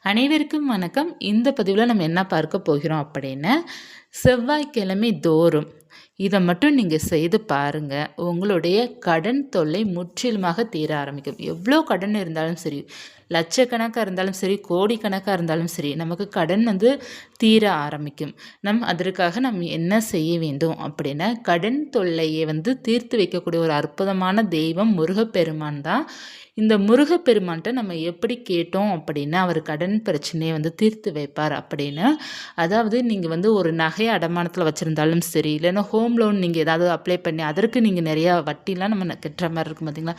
அனைவருக்கும் வணக்கம். இந்த பதிவில் நம்ம என்ன பார்க்க போகிறோம் அப்படின்னா, செவ்வாய்க்கிழமை தோறும் இதை மட்டும் நீங்கள் செய்து பாருங்கள். உங்களுடைய கடன் தொல்லை முற்றிலுமாக தீர ஆரம்பிக்கும். எவ்வளோ கடன் இருந்தாலும் சரி, லட்சக்கணக்காக இருந்தாலும் சரி, கோடிக்கணக்காக இருந்தாலும் சரி, நமக்கு கடன் தீர ஆரம்பிக்கும். அதற்காக நம்ம என்ன செய்ய வேண்டும் அப்படின்னா, கடன் தொல்லையை தீர்த்து வைக்கக்கூடிய ஒரு அற்புதமான தெய்வம் முருகப்பெருமான் தான். இந்த முருகப்பெருமான்கிட்ட நம்ம எப்படி கேட்டோம் அப்படின்னா, அவர் கடன் பிரச்சனையை தீர்த்து வைப்பார் அப்படின்னு. அதாவது நீங்கள் ஒரு நகையை அடமானத்தில் வச்சுருந்தாலும் சரி, இல்லைன்னா ஹோம் லோன் நீங்கள் ஏதாவது அப்ளை பண்ணி அதற்கு நீங்கள் நிறையா வட்டிலாம் நம்ம கட்டுற மாதிரி இருக்கும் பார்த்திங்களா,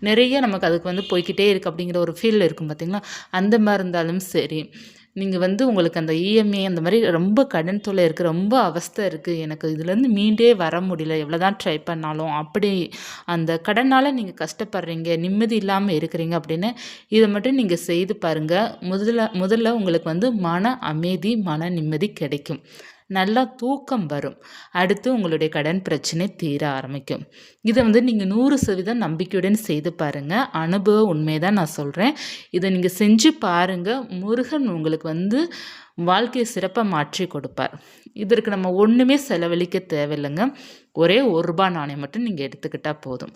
நிறைய நமக்கு அதுக்கு போய்கிட்டே இருக்குது அப்படிங்கிற ஒரு ஃபீல் இருக்கும் பார்த்திங்களா, அந்த மாதிரி இருந்தாலும் சரி, நீங்கள் உங்களுக்கு அந்த இஎம்ஐ அந்த மாதிரி ரொம்ப கடன் தொல்லை இருக்குது, ரொம்ப அவஸ்தை இருக்குது, எனக்கு இதுலேருந்து மீண்டே வர முடியல, எவ்வளோ தான் ட்ரை பண்ணாலும், அப்படி அந்த கடனால் நீங்கள் கஷ்டப்படுறீங்க, நிம்மதி இல்லாமல் இருக்கிறீங்க அப்படின்னு இதை மட்டும் நீங்கள் செய்து பாருங்கள். முதல்ல உங்களுக்கு மன அமைதி, மன நிம்மதி கிடைக்கும். நல்லா தூக்கம் வரும். அடுத்து உங்களுடைய கடன் பிரச்சனை தீர ஆரம்பிக்கும். இதை நீங்கள் 100% நம்பிக்கையுடன் செய்து பாருங்கள். அனுபவ உண்மைதான் நான் சொல்கிறேன். இதை நீங்கள் செஞ்சு பாருங்கள். முருகன் உங்களுக்கு வாழ்க்கையை சிறப்பாக மாற்றி கொடுப்பார். இதற்கு நம்ம ஒன்றுமே செலவழிக்க தேவையில்லைங்க. ஒரே ₹1 நாணயம் மட்டும் நீங்கள் எடுத்துக்கிட்டால் போதும்.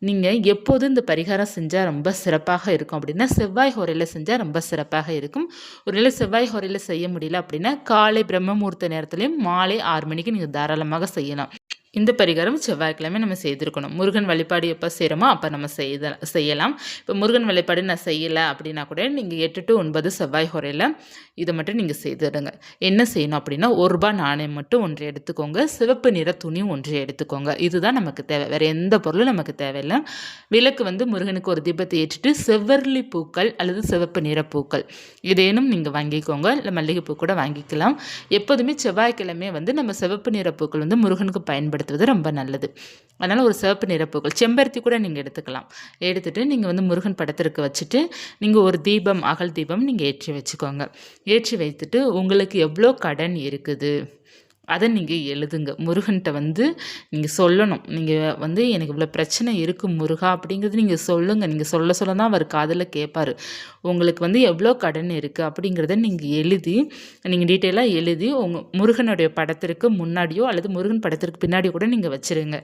நீங்கள் எப்போதும் இந்த பரிகாரம் செஞ்சால் ரொம்ப சிறப்பாக இருக்கும் அப்படின்னா, செவ்வாய் ஹோரையில் செஞ்சால் ரொம்ப சிறப்பாக இருக்கும். ஒருவேளை செவ்வாய் ஹோரையில் செய்ய முடியல அப்படின்னா, காலை பிரம்ம முகூர்த்த நேரத்துலையும் மாலை 6 மணிக்கு நீங்கள் தாராளமாக செய்யலாம். இந்த பரிகாரம் செவ்வாய்க்கிழமை நம்ம செய்திருக்கணும். முருகன் வழிபாடு எப்போ செய்கிறோமோ அப்போ நம்ம செய்யலாம். இப்போ முருகன் வழிபாடு நான் செய்யலை அப்படின்னா கூட நீங்கள் 8 to 9 செவ்வாய் ஹோரையில் இதை மட்டும் நீங்கள் செய்துடுங்க. என்ன செய்யணும் அப்படின்னா, ₹1 நாணயம் மட்டும் ஒன்று எடுத்துக்கோங்க. சிவப்பு நிற துணி ஒன்று எடுத்துக்கோங்க. இதுதான் நமக்கு தேவை. வேறு எந்த பொருளும் நமக்கு தேவையில்லை. விளக்கு முருகனுக்கு ஒரு தீபத்தை ஏற்றிட்டு செவ்வரளி பூக்கள் அல்லது சிவப்பு நிற பூக்கள் இதேனும் நீங்கள் வாங்கிக்கோங்க. இல்லை மல்லிகைப்பூ கூட வாங்கிக்கலாம். எப்போதுமே செவ்வாய்க்கிழமை நம்ம சிவப்பு நிற பூக்கள் முருகனுக்கு பயன்படுத்துவது ரொம்ப நல்லது. அதனால் ஒரு சிவப்பு நிற பூக்கள், செம்பருத்தி கூட நீங்கள் எடுத்துக்கலாம். எடுத்துகிட்டு நீங்கள் முருகன் படத்திற்கு வச்சுட்டு நீங்கள் ஒரு தீபம், அகல் தீபம் நீங்கள் ஏற்றி வச்சுக்கோங்க. ஏற்றி வைத்துட்டு உங்களுக்கு எவ்வளோ கடன் இருக்குது அதை நீங்கள் எழுதுங்க. முருகன்கிட்ட நீங்கள் சொல்லணும். நீங்கள் எனக்கு இவ்வளோ பிரச்சனை இருக்குது முருகா அப்படிங்கிறது நீங்கள் சொல்லுங்கள். நீங்கள் சொல்ல தான் அவர் காதில் கேட்பார். உங்களுக்கு எவ்வளோ கடன் இருக்குது அப்படிங்கிறத நீங்கள் எழுதி, நீங்கள் டீட்டெயிலாக எழுதி உங்கள் முருகனுடைய படத்திற்கு முன்னாடியோ அல்லது முருகன் படத்திற்கு பின்னாடியோ கூட நீங்கள் வச்சுருங்க.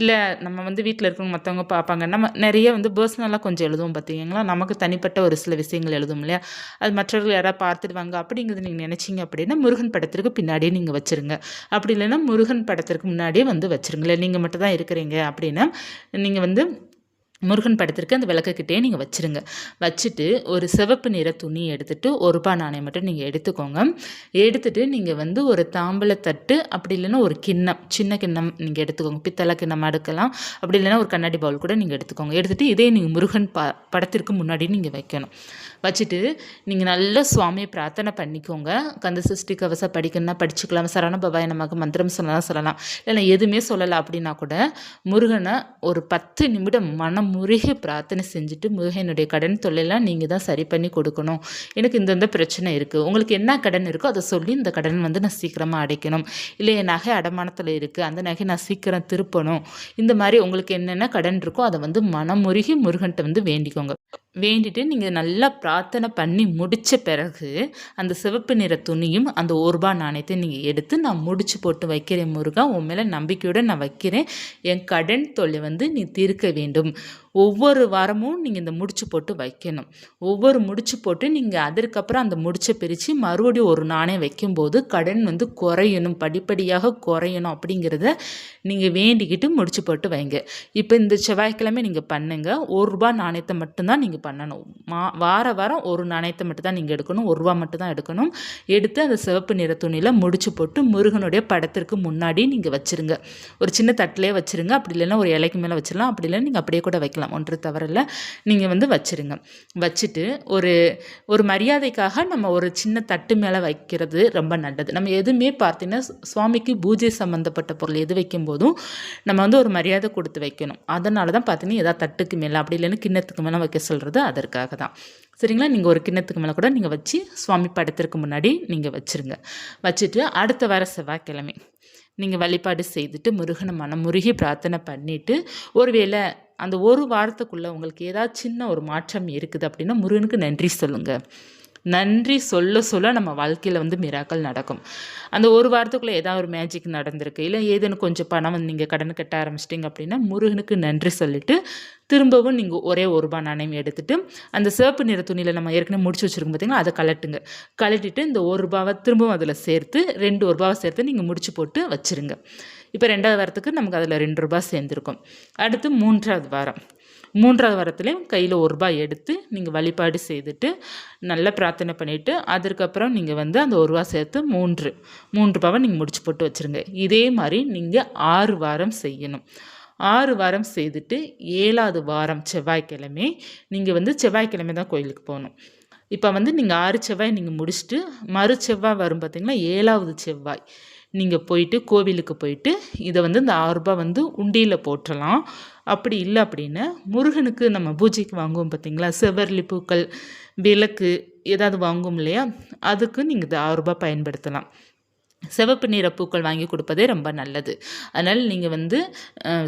இல்லை நம்ம வீட்டில் இருக்கவங்க மற்றவங்க பார்ப்பாங்க. நம்ம நிறைய பர்சனலாக கொஞ்சம் எழுதுவோம் பார்த்தீங்களா, நமக்கு தனிப்பட்ட ஒரு சில விஷயங்கள் எழுதும் இல்லையா, அது மற்றவர்கள் யாராவது பார்த்துடுவாங்க அப்படிங்கிறது நீங்கள் நினச்சிங்க அப்படின்னா முருகன் படத்திற்கு பின்னாடியே நீங்கள் வச்சுருங்க. அப்படி இல்லைன்னா முருகன் படத்திற்கு முன்னாடியே வச்சுருங்களேன். நீங்கள் மட்டும் தான் இருக்கிறீங்க அப்படின்னா நீங்கள் முருகன் படத்திற்கு அந்த விளக்குக்கிட்டே நீங்கள் வச்சுருங்க. வச்சுட்டு ஒரு சிவப்பு நிற துணி எடுத்துகிட்டு ₹1 நாணயம் மட்டும் நீங்கள் எடுத்துக்கோங்க. எடுத்துகிட்டு நீங்கள் ஒரு தாம்பூலத்தட்டு அப்படி இல்லைன்னா ஒரு கிண்ணம், சின்ன கிண்ணம் நீங்கள் எடுத்துக்கோங்க. பித்தளை கிண்ணம் எடுக்கலாம். அப்படி இல்லைன்னா ஒரு கண்ணாடி பவுல் கூட நீங்கள் எடுத்துக்கோங்க. எடுத்துகிட்டு இதே நீங்கள் முருகன் படத்திற்கு முன்னாடி நீங்கள் வைக்கணும். வச்சுட்டு நீங்கள் நல்ல சுவாமியை பிரார்த்தனை பண்ணிக்கோங்க. கந்த சஷ்டி கவசம் படிக்கணும்னா படிச்சுக்கலாம். சரவண பவாய நமக்கு மந்திரம் சொல்லலாம். இல்லைன்னா எதுவுமே சொல்லலை அப்படின்னா கூட முருகனை ஒரு 10 நிமிடம் மனமுருகி பிரார்த்தனை செஞ்சுட்டு, முருகனுடைய கடன் தொல்லையெல்லாம் நீங்கள் தான் சரி பண்ணி கொடுக்கணும். எனக்கு இந்த பிரச்சனை இருக்குது, உங்களுக்கு என்ன கடன் இருக்கோ அதை சொல்லி இந்த கடன் நான் சீக்கிரமாக அடைக்கணும். இல்லை என் நகை அடமானத்தில் இருக்குது, அந்த நகை நான் சீக்கிரம் திருப்பணும். இந்த மாதிரி உங்களுக்கு என்னென்ன கடன் இருக்கோ அதை மனமுருகி முருகன்கிட்ட வேண்டிக்கோங்க. வேண்டிட்டு நீங்கள் நல்லா பிரார்த்தனை பண்ணி முடித்த பிறகு அந்த சிவப்பு நிற துணியும் அந்த ₹1 நாணயத்தை நீங்கள் எடுத்து, நான் முடிச்சு போட்டு வைக்கிறேன் முருகா, உன் மேலே நம்பிக்கையோடு நான் வைக்கிறேன், என் கடன் தொல்லை நீ தீர்க்க வேண்டும். ஒவ்வொரு வாரமும் நீங்கள் இந்த முடிச்சு போட்டு வைக்கணும். ஒவ்வொரு முடிச்சு போட்டு நீங்கள் அதற்கப்புறம் அந்த முடிச்சை பிரித்து மறுபடியும் ஒரு நாணயம் வைக்கும்போது கடன் குறையணும், படிப்படியாக குறையணும் அப்படிங்கிறத நீங்கள் வேண்டிக்கிட்டு முடிச்சு போட்டு வைங்க. இப்போ இந்த செவ்வாய்க்கிழமை நீங்கள் பண்ணுங்கள். ₹1 நாணயத்தை மட்டும்தான் நீங்கள் பண்ணணும். வாரம் ஒரு நாணயத்தை மட்டும் தான் நீங்கள் எடுக்கணும். ₹1 மட்டும் தான் எடுக்கணும். எடுத்து அந்த சிவப்பு நிற துணியில் முடிச்சு போட்டு முருகனுடைய படத்திற்கு முன்னாடி நீங்கள் வச்சுருங்க. ஒரு சின்ன தட்டிலே வச்சுருங்க. அப்படி இல்லைன்னா ஒரு இலைக்கு மேலே வச்சிடலாம். அப்படி இல்லைன்னா நீங்கள் அப்படியே கூட வைக்கலாம். ஒன்று தவறில்லை. நீங்கள் வச்சுருங்க. வச்சுட்டு ஒரு மரியாதைக்காக நம்ம ஒரு சின்ன தட்டு மேலே வைக்கிறது ரொம்ப நல்லது. நம்ம எதுவுமே பார்த்தீங்கன்னா சுவாமிக்கு பூஜை சம்மந்தப்பட்ட பொருள் எது வைக்கும்போதும் நம்ம ஒரு மரியாதை கொடுத்து வைக்கணும். அதனால தான் பார்த்தீங்கன்னா ஏதாவது தட்டுக்கு மேலே அப்படி இல்லைன்னா கிண்ணத்துக்கு மேலே வைக்க சொல்கிறது அதற்காக தான். சரிங்களா, நீங்கள் ஒரு கிண்ணத்துக்கு மேலே கூட நீங்கள் வச்சு சுவாமி படத்திற்கு முன்னாடி நீங்கள் வச்சுருங்க. வச்சுட்டு அடுத்த வார செவ்வாய்க்கிழமை நீங்கள் வழிபாடு செய்துட்டு முருகனை மனமுருகி பிரார்த்தனை பண்ணிவிட்டு, ஒருவேளை அந்த ஒரு வாரத்துக்குள்ளே உங்களுக்கு ஏதாவது சின்ன ஒரு மாற்றம் இருக்குது அப்படின்னா முருகனுக்கு நன்றி சொல்லுங்கள். நன்றி சொல்ல சொல்ல நம்ம வாழ்க்கையில் வந்து மிராக்கள் நடக்கும். அந்த ஒரு வாரத்துக்குள்ளே ஏதாவது ஒரு மேஜிக் நடந்திருக்கு, இல்லை ஏதேனும் கொஞ்சம் பணம் வந்து நீங்கள் கடன் கட்ட ஆரம்பிச்சிட்டிங்க அப்படின்னா முருகனுக்கு நன்றி சொல்லிவிட்டு திரும்பவும் நீங்கள் ஒரே ரூபா நாணயம் எடுத்துகிட்டு அந்த சிவப்பு நிற துணியில் நம்ம ஏற்கனவே முடிச்சு வச்சுருக்கோம் பார்த்தீங்கன்னா அதை கலட்டுங்க. கலட்டிட்டு இந்த ரூபாவை திரும்பவும் அதில் சேர்த்து ரூபாவை சேர்த்து நீங்கள் முடிச்சு போட்டு வச்சுருங்க. இப்போ 2வது வாரத்துக்கு நமக்கு அதில் ரூபா சேர்ந்துருக்கும். அடுத்து 3வது வாரம் 3வது வாரத்துலேயும் கையில் ரூபா எடுத்து நீங்கள் வழிபாடு செய்துட்டு நல்லா பிரார்த்தனை பண்ணிவிட்டு அதுக்கப்புறம் நீங்கள் வந்து அந்த ரூபா சேர்த்து 3 ரூபாவை நீங்கள் முடிச்சு போட்டு வச்சுருங்க. இதே மாதிரி நீங்கள் 6 வாரம் செய்யணும். 6 வாரம் செய்துட்டு 7வது வாரம் செவ்வாய்க்கிழமை நீங்கள் வந்து செவ்வாய்க்கிழமை தான் கோயிலுக்கு போகணும். இப்போ வந்து நீங்கள் 6 செவ்வாய் நீங்கள் முடிச்சுட்டு மறு செவ்வாய் வரும் பார்த்திங்கன்னா 7வது செவ்வாய் நீங்கள் போயிட்டு கோவிலுக்கு போயிட்டு இதை வந்து இந்த 6 ரூபா வந்து உண்டியில் போட்டுடலாம். அப்படி இல்லை அப்படின்னு முருகனுக்கு நம்ம பூஜைக்கு வாங்குவோம் பார்த்திங்களா, செவ்வரளி பூக்கள், விளக்கு ஏதாவது வாங்குவோம் இல்லையா, அதுக்கு நீங்கள் இந்த 6 ரூபா பயன்படுத்தலாம். சிவப்பு நிற பூக்கள் வாங்கி கொடுப்பதே ரொம்ப நல்லது. அதனால் நீங்கள் வந்து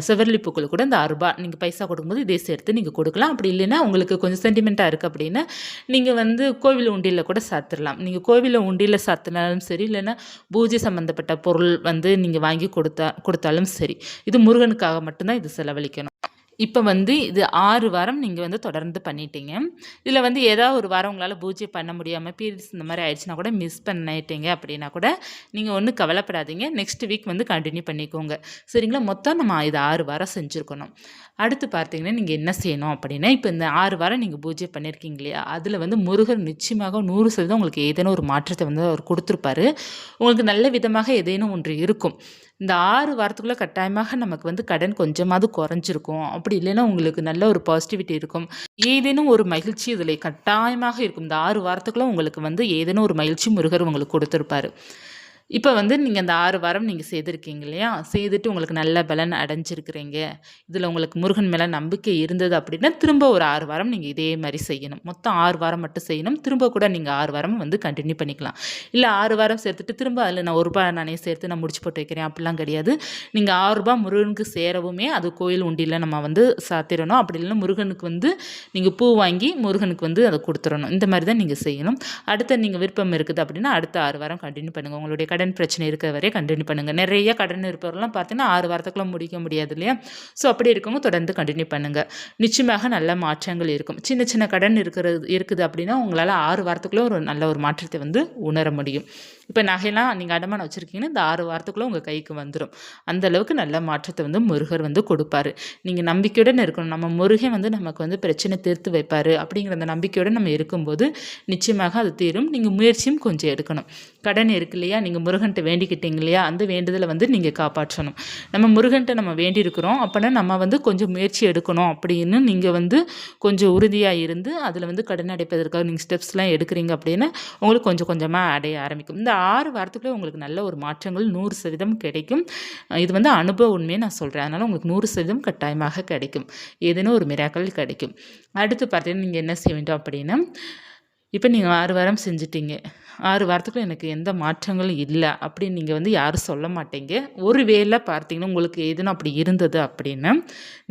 செவ்வரளி பூக்கள் கூட இந்த 6 ரூபா நீங்கள் பைசா கொடுக்கும்போது இதே சேர்த்து நீங்கள் கொடுக்கலாம். அப்படி இல்லைன்னா உங்களுக்கு கொஞ்சம் சென்டிமெண்ட்டாக இருக்குது அப்படின்னா நீங்கள் வந்து கோவில் உண்டியில் கூட சாத்திடலாம். நீங்கள் கோவிலில் உண்டியில் சாத்தினாலும் சரி, இல்லைன்னா பூஜை சம்மந்தப்பட்ட பொருள் வந்து நீங்கள் வாங்கி கொடுத்தாலும் சரி, இது முருகனுக்காக மட்டும்தான் இது செலவழிக்கணும். இப்போ வந்து இது 6 வாரம் நீங்கள் வந்து தொடர்ந்து பண்ணிட்டீங்க. இதில் வந்து ஏதாவது ஒரு வாரம் உங்களால் பூஜை பண்ண முடியாமல் பீரியட்ஸ் இந்த மாதிரி ஆயிடுச்சுன்னா கூட மிஸ் பண்ணிட்டீங்க அப்படின்னா கூட நீங்கள் ஒன்றும் கவலைப்படாதீங்க. நெக்ஸ்ட் வீக் வந்து கண்டினியூ பண்ணிக்கோங்க. சரிங்களா? மொத்தம் நம்ம இது 6 வாரம் செஞ்சுருக்கணும். அடுத்து பார்த்தீங்கன்னா நீங்கள் என்ன செய்யணும் அப்படின்னா, இப்போ இந்த 6 வாரம் நீங்கள் பூஜை பண்ணியிருக்கீங்க இல்லையா, அதில் வந்து முருகர் நிச்சயமாக 100% உங்களுக்கு ஏதேனும் ஒரு மாற்றத்தை வந்து அவர் கொடுத்துருப்பாரு. உங்களுக்கு நல்ல விதமாக ஏதேனும் ஒன்று இருக்கும். இந்த 6 வாரத்துக்குள்ளே கட்டாயமாக நமக்கு வந்து கடன் கொஞ்சமாவது குறைஞ்சிருக்கும். அப்படி இல்லைன்னா உங்களுக்கு நல்ல ஒரு பாசிட்டிவிட்டி இருக்கும். ஏதேனும் ஒரு மகிழ்ச்சி இதில் கட்டாயமாக இருக்கும். இந்த 6 வாரத்துக்குள்ளே உங்களுக்கு வந்து ஏதேனும் ஒரு மகிழ்ச்சி முருகர் உங்களுக்கு கொடுத்துருப்பாரு. இப்போ வந்து நீங்கள் அந்த 6 வாரம் நீங்கள் செய்திருக்கீங்க இல்லையா, செய்துட்டு உங்களுக்கு நல்ல பலன் அடைஞ்சிருக்கிறீங்க. இதில் உங்களுக்கு முருகன் மேலே நம்பிக்கை இருந்தது அப்படின்னா திரும்ப ஒரு 6 வாரம் நீங்கள் இதே மாதிரி செய்யணும். மொத்தம் 6 வாரம் மட்டும் செய்யணும். திரும்ப கூட நீங்கள் 6 வாரம் வந்து கண்டினியூ பண்ணிக்கலாம். இல்லை 6 வாரம் சேர்த்துட்டு திரும்ப அதில் நான் ரூபா நாணயம் சேர்த்து நான் முடிச்சு போட்டு வைக்கிறேன் அப்படிலாம் கிடையாது. நீங்கள் 6 ரூபா முருகனுக்கு சேரவுமே அது கோயில் உண்டியில் நம்ம வந்து சாத்திடணும். அப்படி இல்லைன்னா முருகனுக்கு வந்து நீங்கள் பூ வாங்கி முருகனுக்கு வந்து அதை கொடுத்துடணும். இந்த மாதிரி தான் நீங்கள் செய்யணும். அடுத்த நீங்கள் விருப்பம் இருக்குது அப்படின்னா அடுத்த 6 வாரம் கண்டினியூ பண்ணுங்கள். உங்களுடைய கடன் பிரச்சனை இருக்கிற வரையே கண்டினியூ பண்ணுங்கள். நிறைய கடன் இருப்பவரெல்லாம் பார்த்தீங்கன்னா 6 வாரத்துக்குள்ள முடிக்க முடியாது இல்லையா? ஸோ அப்படி இருக்கவங்க தொடர்ந்து கண்டினியூ பண்ணுங்கள். நிச்சயமாக நல்ல மாற்றங்கள் இருக்கும். சின்ன சின்ன கடன் இருக்குது அப்படின்னா உங்களால் 6 வாரத்துக்குள்ளே ஒரு நல்ல ஒரு மாற்றத்தை வந்து உணர முடியும். இப்போ நகையெல்லாம் நீங்கள் அடமானம் வச்சுருக்கீங்கன்னா இந்த 6 வாரத்துக்குள்ளே உங்கள் கைக்கு வந்துடும். அந்தளவுக்கு நல்ல மாற்றத்தை வந்து முருகர் வந்து கொடுப்பாரு. நீங்கள் நம்பிக்கையுடன் இருக்கணும். நம்ம முருகன் வந்து நமக்கு வந்து பிரச்சனை தீர்த்து வைப்பார் அப்படிங்கிற அந்த நம்பிக்கையுடன் நம்ம இருக்கும்போது நிச்சயமாக அது தீரும். நீங்கள் முயற்சியும் கொஞ்சம் எடுக்கணும். கடன் இருக்கு இல்லையா, நீங்கள் முருகன்ட்ட வேண்டிக்கிட்டீங்க இல்லையா, அந்த வேண்டுதலை வந்து நீங்கள் காப்பாற்றணும். நம்ம முருகன்ட்ட நம்ம வேண்டியிருக்கிறோம் அப்படின்னா நம்ம வந்து கொஞ்சம் முயற்சி எடுக்கணும் அப்படின்னு நீங்கள் வந்து கொஞ்சம் உறுதியாக இருந்து அதில் வந்து கடன் அடைப்பதற்காக நீங்கள் ஸ்டெப்ஸ்லாம் எடுக்கிறீங்க அப்படின்னா உங்களுக்கு கொஞ்சம் கொஞ்சமாக அடைய ஆரம்பிக்கும். இந்த 6 வாரத்துக்குள்ளே உங்களுக்கு நல்ல ஒரு மாற்றங்கள் 100% கிடைக்கும். இது வந்து அனுபவ உண்மையை நான் சொல்கிறேன். அதனால் உங்களுக்கு 100% கட்டாயமாக கிடைக்கும். ஏதேனும் ஒரு மிராக்கள் கிடைக்கும். அடுத்து பார்த்தீங்கன்னா நீங்கள் என்ன செய்ய வேண்டும் அப்படின்னா, இப்போ நீங்கள் 6 வாரம் செஞ்சிட்டீங்க. 6 வாரத்துக்குள்ள எனக்கு எந்த மாற்றங்களும் இல்லை அப்படின்னு நீங்கள் வந்து யாரும் சொல்ல மாட்டீங்க. ஒரு வேளை பார்த்தீங்கன்னா உங்களுக்கு ஏதேனும் அப்படி இருந்தது அப்படின்னா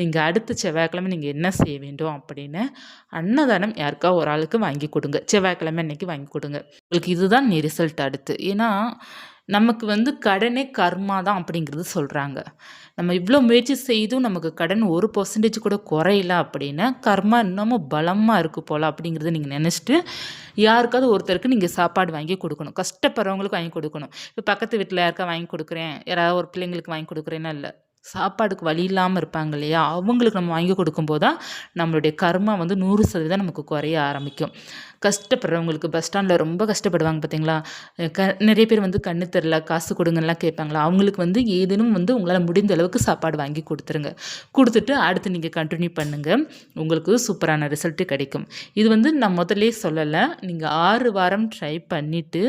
நீங்கள் அடுத்த செவ்வாய்க்கிழமை நீங்கள் என்ன செய்ய வேண்டும் அப்படின்னா, அன்னதானம் யாருக்கா ஒரு ஆளுக்கு வாங்கி கொடுங்க. செவ்வாய்க்கிழமை அன்னைக்கு வாங்கி கொடுங்க. உங்களுக்கு இதுதான் ரிசல்ட் அடுத்து. ஏன்னா நமக்கு வந்து கடனே கர்மா தான் அப்படிங்கிறது சொல்கிறாங்க. நம்ம இவ்வளோ முயற்சி செய்தும் நமக்கு கடன் 1% கூட குறையல அப்படின்னா கர்மா இன்னமும் பலமாக இருக்குது போல் அப்படிங்கிறத நீங்கள் நினச்சிட்டு யாருக்காவது ஒருத்தருக்கு நீங்கள் சாப்பாடு வாங்கி கொடுக்கணும். கஷ்டப்படுறவங்களுக்கு வாங்கி கொடுக்கணும். இப்போ பக்கத்து வீட்டில் யாருக்கா வாங்கி கொடுக்குறேன், யாராவது ஒரு பிள்ளைங்களுக்கு வாங்கி கொடுக்குறேன்னா இல்லை, சாப்பாடுக்கு வழி இல்லாமல் இருப்பாங்க இல்லையா, அவங்களுக்கு நம்ம வாங்கி கொடுக்கும்போது தான் நம்மளுடைய கர்மா வந்து 100% நமக்கு குறைய ஆரம்பிக்கும். கஷ்டப்படுறவங்களுக்கு பஸ் ஸ்டாண்டில் ரொம்ப கஷ்டப்படுவாங்க பார்த்தீங்களா, நிறைய பேர் வந்து கண்ணு தெரில காசு கொடுங்கலாம் கேட்பாங்களா, அவங்களுக்கு வந்து ஏதேனும் வந்து உங்களால் முடிந்த அளவுக்கு சாப்பாடு வாங்கி கொடுத்துருங்க. கொடுத்துட்டு அடுத்து நீங்கள் கண்டினியூ பண்ணுங்கள். உங்களுக்கு சூப்பரான ரிசல்ட்டு கிடைக்கும். இது வந்து நான் முதல்லே சொல்லலை, நீங்கள் 6 வாரம் ட்ரை பண்ணிவிட்டு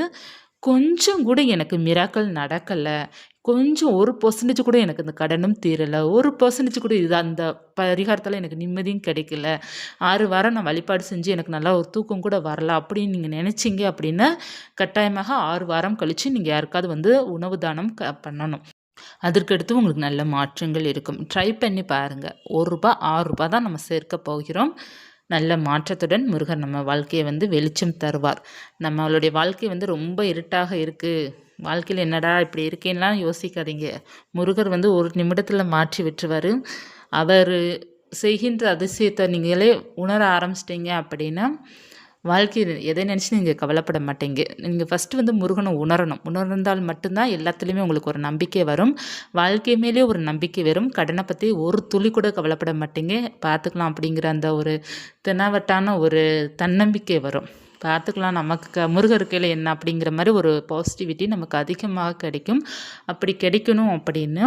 கொஞ்சம் கூட எனக்கு மிராக்கள் நடக்கலை, கொஞ்சம் 1% கூட எனக்கு இந்த கடனும் தீரலை, 1% கூட இது அந்த பரிகாரத்தால் எனக்கு நிம்மதியும் கிடைக்கல, 6 வாரம் நான் வழிபாடு செஞ்சு எனக்கு நல்லா ஒரு தூக்கம் கூட வரல அப்படின்னு நீங்கள் நினச்சிங்க அப்படின்னா கட்டாயமாக 6 வாரம் கழித்து நீங்கள் யாருக்காவது வந்து உணவு தானம் பண்ணணும். அதற்கடுத்து உங்களுக்கு நல்ல மாற்றங்கள் இருக்கும். ட்ரை பண்ணி பாருங்கள். 1 ரூபா 6 ரூபா தான் நம்ம சேர்க்க போகிறோம். நல்ல மாற்றத்துடன் முருகர் நம்ம வாழ்க்கையை வந்து வெளிச்சம் தருவார். நம்மளுடைய வாழ்க்கை வந்து ரொம்ப இருட்டாக இருக்குது, வாழ்க்கையில் என்னடா இப்படி இருக்கேன்லாம் யோசிக்காதீங்க. முருகர் வந்து ஒரு நிமிடத்தில் மாற்றி விட்டுருவார். அவர் செய்கின்ற அதிசயத்தை நீங்களே உணர ஆரம்பிச்சிட்டிங்க அப்படின்னா வாழ்க்கையில் எதை நினச்சி நீங்கள் கவலைப்பட மாட்டீங்க. நீங்கள் ஃபஸ்ட்டு வந்து முருகனை உணரணும். உணர்ந்தால் மட்டும்தான் எல்லாத்துலேயுமே உங்களுக்கு ஒரு நம்பிக்கை வரும். வாழ்க்கை மேலே ஒரு நம்பிக்கை வரும். கடனை பற்றி ஒரு துளி கூட கவலைப்பட மாட்டீங்க. பார்த்துக்கலாம் அப்படிங்கிற அந்த ஒரு தினாவட்டான ஒரு தன்னம்பிக்கை வரும். பார்த்துக்கலாம், நமக்கு முருகர் இருக்கையில் என்ன அப்படிங்கிற மாதிரி ஒரு பாசிட்டிவிட்டி நமக்கு அதிகமாக கிடைக்கும். அப்படி கிடைக்கணும் அப்படின்னு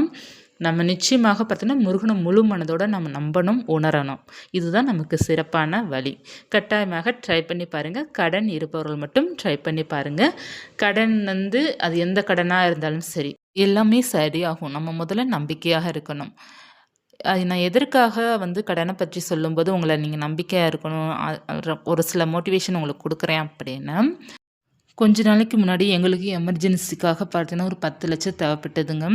நம்ம நிச்சயமாக பார்த்தீங்கன்னா முருகனை முழு மனதோடு நம்ம நம்பணும், உணரணும். இதுதான் நமக்கு சிறப்பான வழி. கட்டாயமாக ட்ரை பண்ணி பாருங்கள். கடன் இருப்பவர்கள் மட்டும் ட்ரை பண்ணி பாருங்கள். கடன் வந்து அது எந்த கடனாக இருந்தாலும் சரி, எல்லாமே சரியாகும். நம்ம முதல்ல நம்பிக்கையாக இருக்கணும். அது நான் எதற்காக வந்து கடனை பற்றி சொல்லும்போது உங்களை நீங்கள் நம்பிக்கையாக இருக்கணும், ஒரு சில மோட்டிவேஷன் உங்களுக்கு கொடுக்குறேன் அப்படின்னா, கொஞ்ச நாளைக்கு முன்னாடி எங்களுக்கு எமர்ஜென்சிக்காக பார்த்தீங்கன்னா ஒரு 10,00,000 தேவைப்பட்டதுங்க.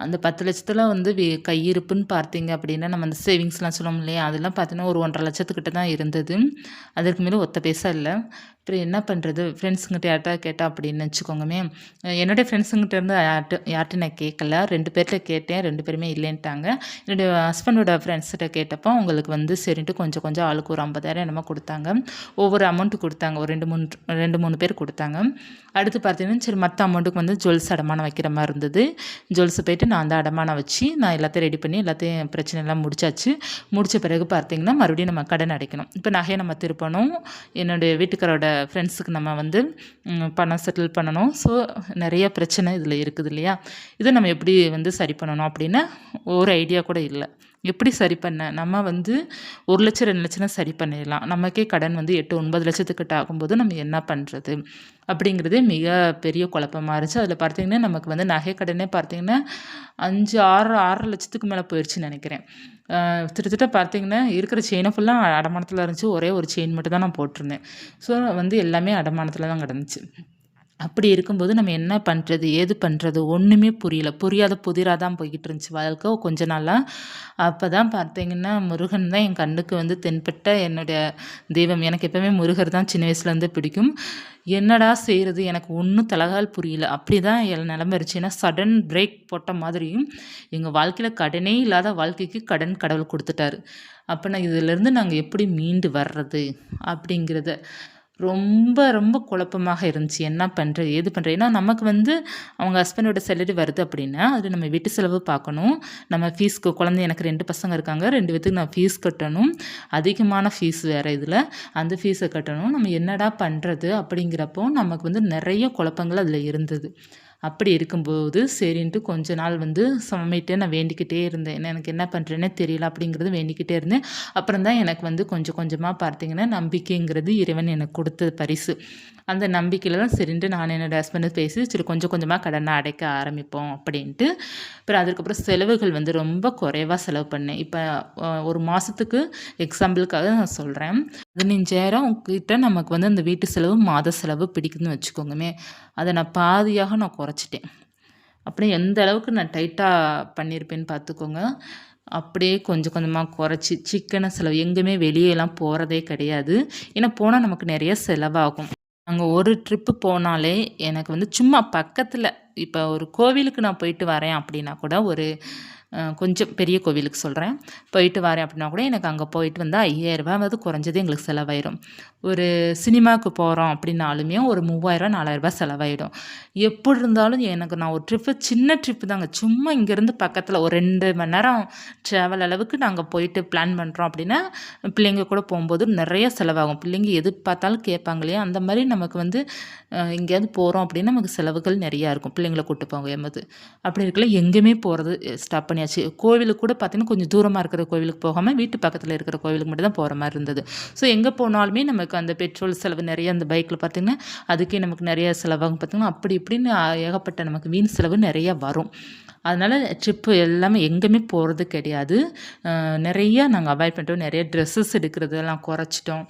அந்த 10,00,000த்துல வந்து கையிருப்புன்னு பார்த்தீங்க அப்படின்னா, நம்ம அந்த சேவிங்ஸ்லாம் சொல்லுவோம் இல்லையா, அதெல்லாம் பார்த்தீங்கன்னா ஒரு 1,50,000 தான் இருந்தது. அதற்கு மேலே ஒத்த பைசா இல்ல. அப்புறம் என்ன பண்ணுறது, ஃப்ரெண்ட்ஸுங்கிட்ட யார்ட்டா கேட்டா அப்படின்னு வச்சுக்கோங்கமே. என்னுடைய ஃப்ரெண்ட்ஸுங்கிட்ட இருந்து யார்ட்டையும் நான் கேட்கல. 2 பேர்ட்ட கேட்டேன், 2 பேருமே இல்லைன்ட்டாங்க. என்னுடைய ஹஸ்பண்டோட ஃப்ரெண்ட்ஸ்கிட்ட கேட்டப்போ அவங்களுக்கு வந்து சரின்ட்டு கொஞ்சம் கொஞ்சம் ஆளுக்கு ஒரு 50,000 என்னமோ கொடுத்தாங்க. ஒவ்வொரு அமௌண்ட்டு கொடுத்தாங்க. ஒரு 2, 3 பேர் கொடுத்தாங்க. அடுத்து பார்த்தீங்கன்னா சரி மற்ற அமௌண்ட்டுக்கு வந்து ஜுவல்ஸ் அடமானம் வைக்கிற மாதிரி இருந்தது. ஜுவல்ஸ் போயிட்டு நான் அந்த அடமானம் வச்சு நான் எல்லாத்தையும் ரெடி பண்ணி எல்லாத்தையும் பிரச்சனைலாம் முடிச்சாச்சு. முடித்த பிறகு பார்த்தீங்கன்னா மறுபடியும் நம்ம கடன் அடைக்கணும். இப்போ நகையை நம்ம திருப்பணும். என்னுடைய வீட்டுக்காரோட ஃப்ரெண்ட்ஸுக்கு நம்ம வந்து பணம் செட்டில் பண்ணணும். ஸோ நிறைய பிரச்சனை இதில் இருக்குது இல்லையா. இதை நம்ம எப்படி வந்து சரி பண்ணணும் அப்படின்னு ஒரு ஐடியா கூட இல்லை. எப்படி சரி பண்ண, நம்ம வந்து 1 லட்சம் 2 லட்சம் சரி பண்ணிடலாம். நமக்கே கடன் வந்து 8, 9 லட்சத்துக்கிட்ட ஆகும்போது நம்ம என்ன பண்ணுறது அப்படிங்கிறது மிக பெரிய குழப்பமாக இருந்துச்சு. அதில் பார்த்தீங்கன்னா நமக்கு வந்து நகை கடனே பார்த்தீங்கன்னா 5, 6 லட்சத்துக்கு மேலே போயிடுச்சுன்னு நினைக்கிறேன். கிட்டத்தட்ட பார்த்தீங்கன்னா இருக்கிற செயினை ஃபுல்லாக அடமானத்தில் இருந்துச்சு. ஒரே ஒரு செயின் மட்டும் தான் நான் போட்டிருந்தேன். ஸோ வந்து எல்லாமே அடமானத்தில் தான் கிடந்துச்சு. அப்படி இருக்கும்போது நம்ம என்ன பண்ணுறது, ஏது பண்ணுறது ஒன்றுமே புரியல. புரியாத புதிராக தான் போய்கிட்டு இருந்துச்சு வாழ்க்கை கொஞ்ச நாளாக. அப்போ தான் பார்த்தீங்கன்னா முருகன் தான் என் கண்ணுக்கு வந்து தென்பட்ட என்னுடைய தெய்வம். எனக்கு எப்போவுமே முருகர் தான் சின்ன வயசுலேருந்து பிடிக்கும். என்னடா செய்கிறது, எனக்கு ஒன்றும் தலகால் புரியல. அப்படி தான் என் நிலம இருந்துச்சு. ஏன்னா சடன் பிரேக் போட்ட மாதிரியும் எங்கள் வாழ்க்கையில் கடனே இல்லாத வாழ்க்கைக்கு கடன் கடவுள் கொடுத்துட்டாரு. அப்போ நான் இதிலேருந்து நாங்கள் எப்படி மீண்டு வர்றது அப்படிங்கிறத ரொம்ப ரொம்ப குழப்பமாக இருந்துச்சு. என்ன பண்ணுறது, ஏது பண்ணுறது. ஏன்னா நமக்கு வந்து அவங்க ஹஸ்பண்டோட சேலரி வருது அப்படின்னா அது நம்ம வீட்டு செலவு பார்க்கணும். நம்ம ஃபீஸ்க்கு குழந்தை, எனக்கு 2 பசங்க இருக்காங்க. 2 பேத்துக்கு நான் ஃபீஸ் கட்டணும். அதிகமான ஃபீஸ் வேறு இதில். அந்த ஃபீஸை கட்டணும். நம்ம என்னடா பண்ணுறது அப்படிங்கிறப்போ நமக்கு வந்து நிறைய குழப்பங்கள் அதில் இருந்தது. அப்படி இருக்கும்போது சரின்ட்டு கொஞ்ச நாள் வந்து சமைட்டு நான் வேண்டிக்கிட்டே இருந்தேன். எனக்கு என்ன பண்ணுறேன்னே தெரியல அப்படிங்கிறது வேண்டிக்கிட்டே இருந்தேன். அப்புறம் தான் எனக்கு வந்து கொஞ்சம் கொஞ்சமாக பார்த்தீங்கன்னா நம்பிக்கைங்கிறது இறைவன் எனக்கு கொடுத்த பரிசு. அந்த நம்பிக்கையில் தான் சரின்ட்டு நான் என்னோடய ஹஸ்பண்டை பேசி சரி கொஞ்சம் கொஞ்சமாக கடனை அடைக்க ஆரம்பிப்போம் அப்படின்ட்டு. அப்புறம் அதுக்கப்புறம் செலவுகள் வந்து ரொம்ப குறைவாக செலவு பண்ணேன். இப்போ ஒரு மாதத்துக்கு எக்ஸாம்பிளுக்காக நான் சொல்கிறேன், 15,000 கிட்ட நமக்கு வந்து அந்த வீட்டு செலவு மாத செலவு பிடிக்குதுன்னு வச்சுக்கோங்கமே. அதை நான் பாதியாக நான் குறைச்சிட்டேன். அப்படியே எந்த அளவுக்கு நான் டைட்டாக பண்ணியிருப்பேன்னு பார்த்துக்கோங்க. அப்படியே கொஞ்சம் கொஞ்சமாக குறைச்சி சிக்கன செலவு எங்கேயுமே வெளியெல்லாம் போகிறதே கிடையாது. ஏன்னா போனால் நமக்கு நிறைய செலவாகும். அங்கே ஒரு ட்ரிப்பு போனாலே எனக்கு வந்து சும்மா பக்கத்தில் இப்போ ஒரு கோவிலுக்கு நான் போயிட்டு வரேன் அப்படின்னா கூட ஒரு கொஞ்சம் பெரிய கோவிலுக்கு சொல்கிறேன், போயிட்டு வரேன் அப்படின்னா கூட எனக்கு அங்கே போயிட்டு வந்தால் 5,000 குறைஞ்சது எங்களுக்கு செலவாயிடும். ஒரு சினிமாவுக்கு போகிறோம் அப்படின்னாலுமே ஒரு 3,000 4,000 செலவாயிடும். எப்படி இருந்தாலும் எனக்கு நான் ஒரு ட்ரிப்பு சின்ன ட்ரிப்பு தாங்க, சும்மா இங்கேருந்து பக்கத்தில் ஒரு 2 மணி நேரம் ட்ராவல் அளவுக்கு நாங்கள் போயிட்டு பிளான் பண்ணுறோம் அப்படின்னா பிள்ளைங்க கூட போகும்போது நிறைய செலவாகும். பிள்ளைங்க எது பார்த்தாலும் கேட்பாங்க இல்லையா, அந்த மாதிரி நமக்கு வந்து எங்கேயாவது போகிறோம் அப்படின்னா நமக்கு செலவுகள் நிறையா இருக்கும். பிள்ளைங்களை கூப்பிட்டு போகும்போது அப்படி இருக்கல எங்கேயுமே போகிறது ஸ்டாப் பண்ணியாச்சு. கோவிலுக்கு கூட பார்த்தீங்கன்னா கொஞ்சம் தூரமாக இருக்கிற கோவிலுக்கு போகாமல் வீட்டு பக்கத்தில் இருக்கிற கோவிலுக்கு மட்டும் தான் போகிற மாதிரி இருந்தது. ஸோ எங்கே போனாலுமே நமக்கு அந்த பெட்ரோல் செலவு நிறைய, அந்த பைக்கில் பார்த்திங்கன்னா அதுக்கே நமக்கு நிறைய செலவாகும். பார்த்திங்கன்னா அப்படி இப்படின்னு ஏகப்பட்ட நமக்கு வீண் செலவு நிறையா வரும். அதனால் ட்ரிப்பு எல்லாமே எங்கேயுமே போகிறது கிடையாது. நிறையா நாங்கள் அவாய்ட் பண்ணிட்டோம். நிறைய ட்ரெஸ்ஸஸ் எடுக்கிறதெல்லாம் குறைச்சிட்டோம்.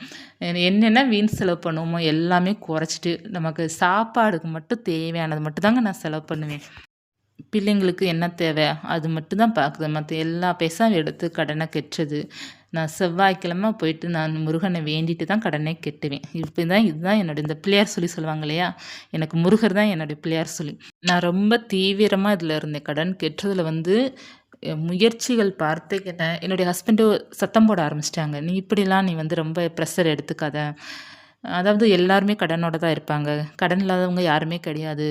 என்னென்ன வீண் செலவு பண்ணுவோமோ எல்லாமே குறைச்சிட்டு நமக்கு சாப்பாடுக்கு மட்டும் தேவையானது மட்டும் தாங்க நான் செலவு பண்ணுவேன். பிள்ளைங்களுக்கு என்ன தேவை அது மட்டும் தான் பார்க்குது. மற்ற எல்லா பைசாவும் எடுத்து கடனை கட்டுறது, நான் செவ்வாய்க்கிழமை போயிட்டு நான் முருகனை வேண்டிட்டு தான் கடனே கட்டுவேன். இதுதான் என்னோட இந்த பிள்ளையார் சொல்லி சொல்லுவாங்க இல்லையா? எனக்கு முருகர் தான் என்னுடைய பிள்ளையார் சொல்லி. நான் ரொம்ப தீவிரமா இதில இருந்தேன். கடன் கட்டுறதுல வந்து முயற்சிகள் பார்த்தீங்கன்னா, என்னுடைய ஹஸ்பண்டு சத்தம் போட ஆரம்பிச்சுட்டாங்க. நீ வந்து ரொம்ப ப்ரெஷர் எடுத்துக்காத. அதாவது எல்லாருமே கடனோட தான் இருப்பாங்க. கடன் இல்லாதவங்க யாருமே கிடையாது.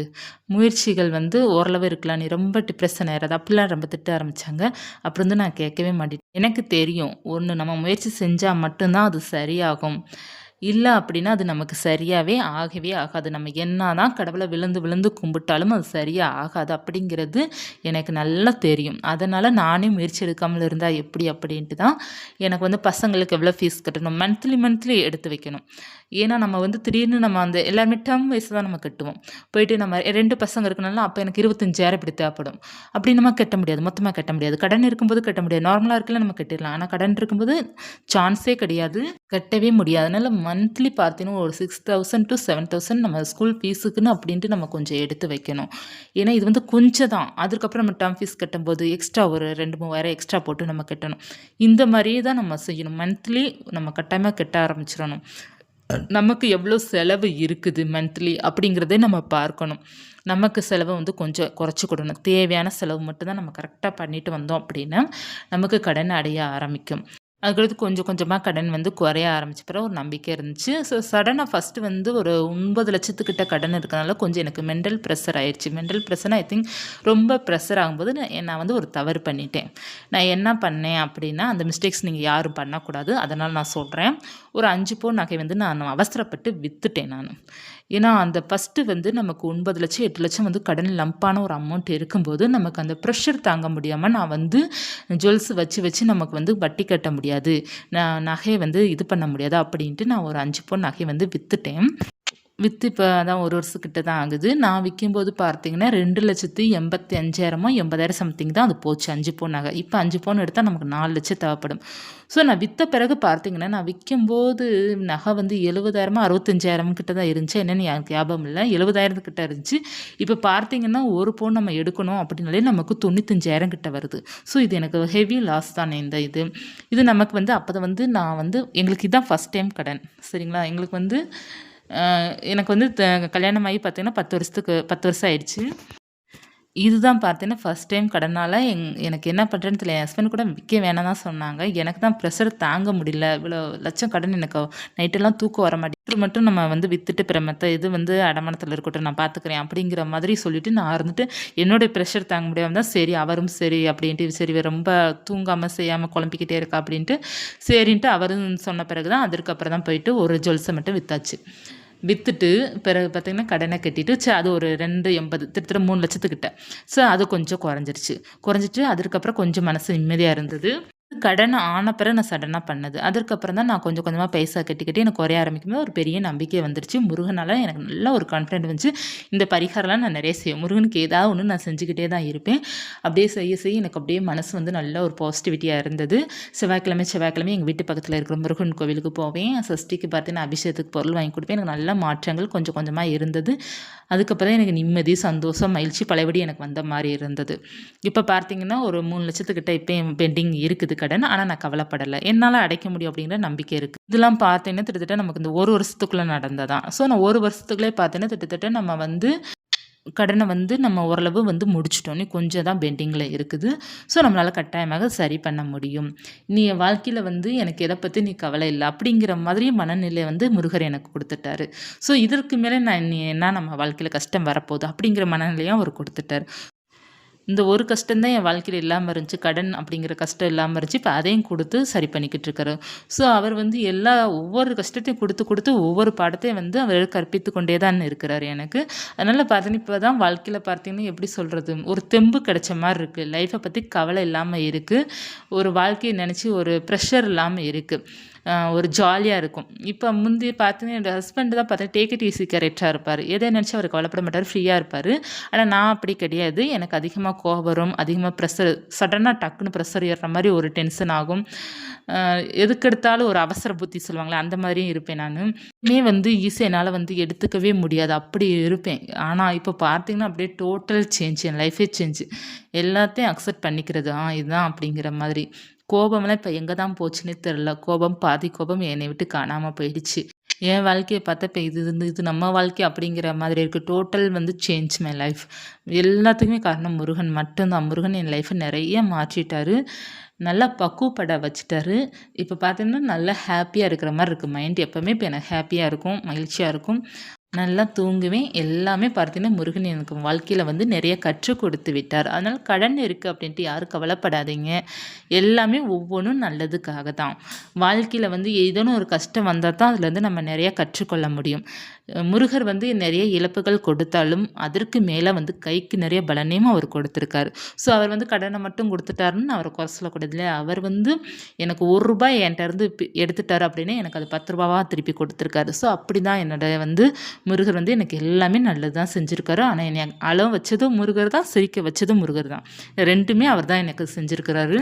முயற்சிகள் வந்து ஓரளவு இருக்கலாம். நீ ரொம்ப டிப்ரஷன் ஆயிறாத. அப்படிலாம் ரொம்ப திட்ட ஆரம்பிச்சாங்க. அப்புறம் வந்து நான் கேட்கவே மாட்டேன். எனக்கு தெரியும். ஒண்ணு நம்ம முயற்சி செஞ்சா மட்டும் தான் அது சரியாகும். இல்ல அப்படின்னா, அது நமக்கு சரியாவே ஆகவே ஆகாது. நம்ம என்னதான் கடவுள விழுந்து விழுந்து கும்பிட்டாலும் அது சரியா ஆகாது அப்படிங்கிறது எனக்கு நல்லா தெரியும். அதனால நானே முயற்சி எடுக்காமல் இருந்தா எப்படி அப்படின்ட்டு தான் எனக்கு வந்து பசங்களுக்கு எவ்வளோ ஃபீஸ் கட்டணும், மந்த்லி மந்த்லி எடுத்து வைக்கணும். ஏன்னா நம்ம வந்து திடீர்னு நம்ம அந்த எல்லாருமே டெர்ம் வைஸ் தான் நம்ம கட்டுவோம். போயிட்டு நம்ம 2 பசங்க இருக்கனால அப்போ எனக்கு 25,000 இப்படி தேவைப்படும். அப்படி நம்ம கட்ட முடியாது. மொத்தமா கட்ட முடியாது. கடன் இருக்கும்போது கட்ட முடியாது. நார்மலா இருக்கையில நம்ம கட்டிடலாம். ஆனா கடன் இருக்கும்போது சான்ஸே கிடையாது. கட்டவே முடியாது. அதனால மந்த்லி பார்த்தீங்கன்னா ஒரு 6,000 to 7,000 நம்ம ஸ்கூல் ஃபீஸுக்குன்னு அப்படின்ட்டு நம்ம கொஞ்சம் எடுத்து வைக்கணும். ஏன்னா இது வந்து கொஞ்சம் தான். அதுக்கப்புறம் நம்ம டெர்ம் ஃபீஸ் கட்டும்போது எக்ஸ்ட்ரா ஒரு 2, 3,000 எக்ஸ்ட்ரா போட்டு நம்ம கட்டணும். இந்த மாரியே தான் நம்ம செய்யணும். மந்த்லி நம்ம கட்டாயமா கட்ட ஆரம்பிச்சிரணும். நமக்கு எவ்வளோ செலவு இருக்குது மந்த்லி அப்படிங்கிறதே நம்ம பார்க்கணும். நமக்கு செலவை வந்து கொஞ்சம் குறைச்சிக்கிடணும். தேவையான செலவு மட்டும் தான் நம்ம கரெக்டாக பண்ணிட்டு வந்தோம் அப்படின்னா, நமக்கு கடன் அடைய ஆரம்பிக்கும். அதுக்கடுத்து கொஞ்சம் கொஞ்சமாக கடன் வந்து குறைய ஆரம்பிச்ச பிறகு ஒரு நம்பிக்கை இருந்துச்சு. ஸோ சடனாக ஃபஸ்ட்டு வந்து ஒரு 9,00,000 கடன் இருக்கனால கொஞ்சம் எனக்கு மென்டல் ப்ரெஷர் ஆயிடுச்சு. மென்டல் ப்ரெஷர்னா ஐ திங்க் ரொம்ப ப்ரெஷர் ஆகும்போது நான் வந்து ஒரு தவறு பண்ணிட்டேன். நான் என்ன பண்ணேன் அப்படின்னா, அந்த மிஸ்டேக்ஸ் நீங்கள் யாரும் பண்ணக்கூடாது. அதனால் நான் சொல்கிறேன். ஒரு 5 பவுன் நகை வந்து நான் அவசரப்பட்டு வித்துட்டேன் நானு. ஏன்னா, அந்த ஃபஸ்ட்டு வந்து நமக்கு 9,00,000 8,00,000 வந்து கடன் லம்பான ஒரு அமௌண்ட் இருக்கும்போது, நமக்கு அந்த ப்ரெஷர் தாங்க முடியாம நான் வந்து ஜுவல்ஸ் வச்சு வச்சு நமக்கு வந்து வட்டி கட்ட முடியாது. நான் நகைய வந்து இது பண்ண முடியாது அப்படின்ட்டு நான் ஒரு 5 பவுன் நகைய வந்து வித்துட்டேன். வித்து இப்போ அதான் 1 வருஷத்துக்கிட்ட தான் ஆகுது. நான் விக்கும்போது பார்த்தீங்கன்னா, 2,85,000மோ 80,000 சம்திங் தான் அது போச்சு 5 பவுன் நகை. இப்போ 5 பவுன் எடுத்தா நமக்கு 4,00,000 தேவைப்படும். ஸோ நான் வித்த பிறகு பார்த்தீங்கன்னா, நான் விக்கும்போது நகை வந்து 70,000மோ 65,000 கிட்ட தான் இருந்துச்சு. என்னன்னு எனக்கு ஞாபகம் இல்ல. 70,000 கிட்ட இருந்துச்சு. இப்போ பார்த்தீங்கன்னா, 1 பவுன் நம்ம எடுக்கணும் அப்படின்னாலே நமக்கு 95,000 கிட்ட வருது. ஸோ இது எனக்கு ஹெவி லாஸ் தானே இந்த இது. இது நமக்கு வந்து அப்போ வந்து நான் வந்து எங்களுக்கு இதான் ஃபர்ஸ்ட் டைம் கடன். சரிங்களா? எங்களுக்கு வந்து எனக்கு வந்து கல்யாணம் ஆகி பார்த்தீங்கன்னா 10 வருஷம் ஆயிடுச்சு. இதுதான் பார்த்தீங்கன்னா ஃபர்ஸ்ட் டைம் கடனால எனக்கு என்ன பண்ணுறேன்னு தெரியல. என் ஹஸ்பண்ட் கூட விற்க வேணாம் தான் சொன்னாங்க. எனக்கு தான் ப்ரெஷர் தாங்க முடியல. இவ்வளோ லட்சம் கடன் எனக்கு நைட்டெல்லாம் தூக்கம் வர மாட்டேங்குது. மட்டும் நம்ம வந்து வித்துட்டு பிற மத்த இது வந்து அடமானத்தில் இருக்கட்டும் நான் பார்த்துக்கிறேன் அப்படிங்கிற மாதிரி சொல்லிட்டு நான் இருந்துட்டு என்னுடைய ப்ரெஷர் தாங்க முடியாம தான் சரி அவரும் சரி அப்படின்ட்டு சரி இவ ரொம்ப தூங்காமல் செய்யாமல் குழம்பிக்கிட்டே இருக்கா அப்படின்ட்டு சரின்ட்டு அவரும் சொன்ன பிறகு தான் அதற்கப்புறம் தான் போயிட்டு ஒரு ஜுவல்ஸை மட்டும் வித்தாச்சு. வித்துட்டு பிறகு பார்த்தீங்கன்னா கடனை கட்டிட்டு அது ஒரு 2,80 கிட்டத்தட்ட 3,00,000 கிட்ட. ஸோ அது கொஞ்சம் குறைஞ்சிட்டு அதுக்கப்புறம் கொஞ்சம் மனசு நிம்மதியா இருந்தது. கடன் ஆன பிறகு நான் சடனா பண்ணது. அதற்கப்புறம் தான் நான் கொஞ்சம் கொஞ்சமா பைசா கட்டி கட்டி எனக்கு குறைய ஆரம்பிக்கும்போது ஒரு பெரிய நம்பிக்கை வந்துருச்சு. முருகனால எனக்கு நல்ல ஒரு கான்ஃபிடென்ட் வந்துச்சு. இந்த பரிகாரம்லாம் நான் நிறைய செய்வேன். முருகனுக்கு ஏதாவது ஒண்ணு நான் செஞ்சுக்கிட்டே தான் இருப்பேன். அப்படியே செய்ய செய்ய எனக்கு அப்படியே மனசு வந்து நல்ல ஒரு பாசிட்டிவிட்டியா இருந்தது. செவ்வாய்க்கிழமை எங்கள் வீட்டு பக்கத்தில் இருக்கிற முருகன் கோவிலுக்கு போவேன். சஷ்டிக்கு பார்த்தீங்கன்னா அபிஷேகத்துக்கு பொருள் வாங்கி கொடுப்பேன். எனக்கு நல்ல மாற்றங்கள் கொஞ்சம் கொஞ்சமா இருந்தது. அதுக்கப்புறம் எனக்கு நிம்மதி, சந்தோஷம், மகிழ்ச்சி பழையபடி எனக்கு வந்த மாரி இருந்தது. இப்போ பார்த்தீங்கன்னா ஒரு 3,00,000 கிட்ட இப்பயும் பெண்டிங் இருக்குது கடன். ஆனா நான் கவலைப்படல. என்னால அடைக்க முடியும் அப்படிங்கிற நம்பிக்கை இருக்கு. இதெல்லாம் பார்த்தீங்கன்னா கிட்டத்தட்ட நமக்கு இந்த 1 வருஷத்துக்குள்ள நடந்ததான். ஸோ நான் 1 வருஷத்துக்குள்ளே பார்த்தீங்கன்னா கிட்டத்தட்ட நம்ம வந்து கடனை வந்து நம்ம ஓரளவு வந்து முடிச்சுட்டோம். இன்னும் கொஞ்சம் தான் பெண்டிங்கில் இருக்குது. ஸோ நம்மளால கட்டாயமாக சரி பண்ண முடியும். நீ என் வாழ்க்கையில வந்து எனக்கு எதை பத்தி நீ கவலை இல்ல. அப்படிங்கிற மாதிரி மனநிலை வந்து முருகர் எனக்கு குடுத்துட்டாரு. ஸோ இதற்கு மேல நான் இனி என்ன நம்ம வாழ்க்கையில கஷ்டம் வரப்போகுது அப்படிங்கிற மனநிலையும் அவர் குடுத்துட்டாரு. இந்த ஒரு கஷ்டம் தான் என் வாழ்க்கையில இல்லாம இருந்துச்சு. கடன் அப்படிங்கிற கஷ்டம் இல்லாம இருந்துச்சு. இப்ப அதையும் குடுத்து சரி பண்ணிக்கிட்டு இருக்காரு. ஸோ அவர் வந்து ஒவ்வொரு கஷ்டத்தையும் குடுத்து, குடுத்து ஒவ்வொரு பாடத்தையும் வந்து அவர் கற்பித்து கொண்டே தான் இருக்கிறாரு எனக்கு. அதனால பார்த்தீங்கன்னா, இப்ப தான் வாழ்க்கையில பார்த்தீங்கன்னா, எப்படி சொல்றது? ஒரு தெம்பு கிடைச்ச மாரி இருக்கு. லைஃப்ப பத்தி கவலை இல்லாம இருக்கு. ஒரு வாழ்க்கைய நெனச்சு ஒரு ப்ரெஷர் இல்லாம இருக்கு. ஒரு ஜாலியா இருக்கும். இப்ப முந்தி பார்த்தீங்கன்னா, என்னோட ஹஸ்பண்ட் தான் பார்த்தா டேக் இட் ஈஸி கேரக்டரா இருப்பாரு. எத நெனச்சு அவரு கவலைப்பட மாட்டாரு. ஃப்ரீயா இருப்பாரு. ஆனா நான் அப்படி கிடையாது. எனக்கு அதிகமா கோவம் வரும். அதிகமா ப்ரெஷர் சடனா டக்குன்னு ப்ரெஷர் ஏறுற மாரி ஒரு டென்ஷன் ஆகும். எதுக்கெடுத்தாலும் ஒரு அவசர புத்தி சொல்லுவாங்கல்ல, அந்த மாரியும் இருப்பேன் நானு. வந்து ஈஸியா என்னால வந்து எடுத்துக்கவே முடியாது. அப்படி இருப்பேன். ஆனா இப்ப பார்த்தீங்கன்னா, அப்படியே டோட்டல் சேஞ்ச். என் லைஃபே சேஞ்ச். எல்லாத்தையும் அக்செப்ட் பண்ணிக்கிறது. இதுதான் அப்படிங்கிற மாதிரி. கோபம்லாம் இப்போ எங்கே தான் போச்சுன்னே தெரில. பாதி கோபம் என்னை விட்டு காணாமல் போயிடுச்சு. என் வாழ்க்கைய பார்த்தா இப்போ இது நம்ம வாழ்க்கை அப்படிங்கிற மாதிரி இருக்குது. டோட்டல் வந்து சேஞ்ச் மை லைஃப். எல்லாத்துக்குமே காரணம் முருகன் மட்டும்தான். முருகன் என் லைஃப்பை நிறைய மாற்றிட்டாரு. நல்லா பக்குவப்பட வச்சுட்டாரு. இப்போ பார்த்தீங்கன்னா நல்லா ஹாப்பியாக இருக்கிற மாதிரி இருக்குது. மைண்ட் எப்போவுமே இப்போ எனக்கு ஹாப்பியாக இருக்கும், மகிழ்ச்சியாக இருக்கும். நல்லா தூங்குவேன். எல்லாமே பார்த்தீங்கன்னா, முருகன் எனக்கு வாழ்க்கையில வந்து நிறைய கற்றுக் கொடுத்து விட்டார். அதனால கடன் இருக்கு அப்படின்ட்டு யாரும் கவலைப்படாதீங்க. எல்லாமே ஒவ்வொன்னும் நல்லதுக்காக தான். வாழ்க்கையில வந்து ஏதேனும் ஒரு கஷ்டம் வந்தா தான் அதுலேருந்து நம்ம நிறைய கற்றுக்கொள்ள முடியும். முருகர் வந்து நிறைய இழப்புகள் கொடுத்தாலும், அதற்கு மேல வந்து கைக்கு நிறைய பலனையும் அவர் கொடுத்துருக்காரு. ஸோ அவர் வந்து கடன மட்டும் குடுத்துட்டாருன்னு அவர குறை சொல்லக்கூடாது இல்லையா? அவர் வந்து எனக்கு ரூ. 1 என்ட்டருந்து எடுத்துட்டாரு அப்படின்னா, எனக்கு அது ரூ. 10வா திருப்பி கொடுத்துருக்காரு. ஸோ அப்படிதான் என்னோட வந்து முருகர் வந்து எனக்கு எல்லாமே நல்லது தான் செஞ்சிருக்காரு. ஆனா என்னைய அழ வச்சதும் முருகர் தான், சிரிக்க வச்சதும் முருகர் தான். 2மே அவர் தான் எனக்கு செஞ்சிருக்கிறாரு.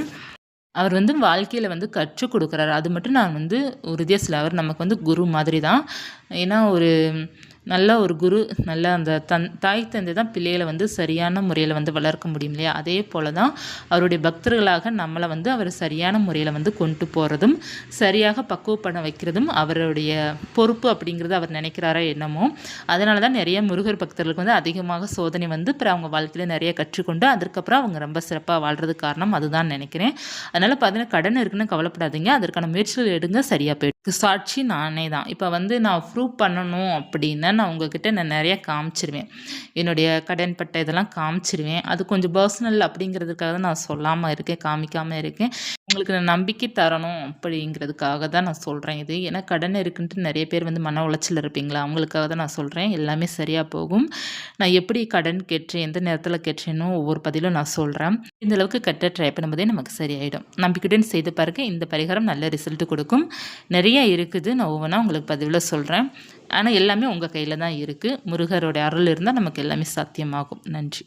அவர் வந்து வாழ்க்கையில வந்து கற்றுக் குடுக்குறாரு. அது மட்டும் நான் வந்து உறுதியா சொல்ல அவர் நமக்கு வந்து குரு மாதிரி தான். ஏன்னா ஒரு நல்ல ஒரு குரு, நல்ல அந்த தாய் தந்தை தான் பிள்ளைகள வந்து சரியான முறையில வந்து வளர்க்க முடியும் இல்லையா? அதே போல தான் அவருடைய பக்தர்களாக நம்மள வந்து அவர் சரியான முறையில வந்து கொண்டு போறதும், சரியாக பக்குவப்பட வைக்கிறதும் அவருடைய பொறுப்பு அப்படிங்கிறது அவர் நினைக்கிறாரோ என்னமோ! அதனால தான் நெறைய முருகர் பக்தர்களுக்கு வந்து அதிகமாக சோதனை வந்து அப்புறம் அவங்க வாழ்க்கையில நெறைய கற்றுக்கொண்டு, அதற்கப்புறம் அவங்க ரொம்ப சிறப்பா வாழ்றதுக்கு காரணம் அதுதான் நினைக்கிறேன். அதனால பார்த்தீங்கன்னா, கடன் இருக்குன்னு கவலைப்படாதீங்க. அதற்கான முயற்சிகள் எடுங்க. சரியா போயிடும். சாட்சி நானே தான். இப்ப வந்து நான் ப்ரூவ் பண்ணணும் அப்படின்னா, நான் உங்ககிட்ட நெறைய காமிச்சிருவேன். என்னுடைய கடன்பட்ட இதெல்லாம் காமிச்சிருவேன். அது கொஞ்சம் பர்சனல் அப்படிங்கிறதுக்காக தான் நான் சொல்லாம இருக்கேன், காமிக்காம இருக்கேன். உங்களுக்கு நான் நம்பிக்கை தரணும் அப்படிங்கிறதுக்காக தான் நான் சொல்றேன் இது. ஏன்னா கடன் இருக்குன்ட்டு நெறைய பேர் வந்து மன உளைச்சல்ல இருப்பீங்களா? அவங்களுக்காக தான் நான் சொல்றேன். எல்லாமே சரியா போகும். நான் எப்படி கடன் கேட்டேன், எந்த நேரத்தில கேட்டேனோ ஒவ்வொரு பதிலும் நான் சொல்றேன். இந்த அளவுக்கு கட்ட ட்ரை பண்ணும்போதே நமக்கு சரியாயிடும். நம்பிக்கையுடன் செய்து பாருங்க. இந்த பரிகாரம் நல்ல ரிசல்ட் கொடுக்கும். நிறைய இருக்குது. நான் ஒவ்வொன்றா உங்களுக்கு பதிவுல சொல்றேன். ஆனா எல்லாமே உங்க கையில தான் இருக்கு. முருகரோட அருள் இருந்தா நமக்கு எல்லாமே சாத்தியமாகும். நன்றி.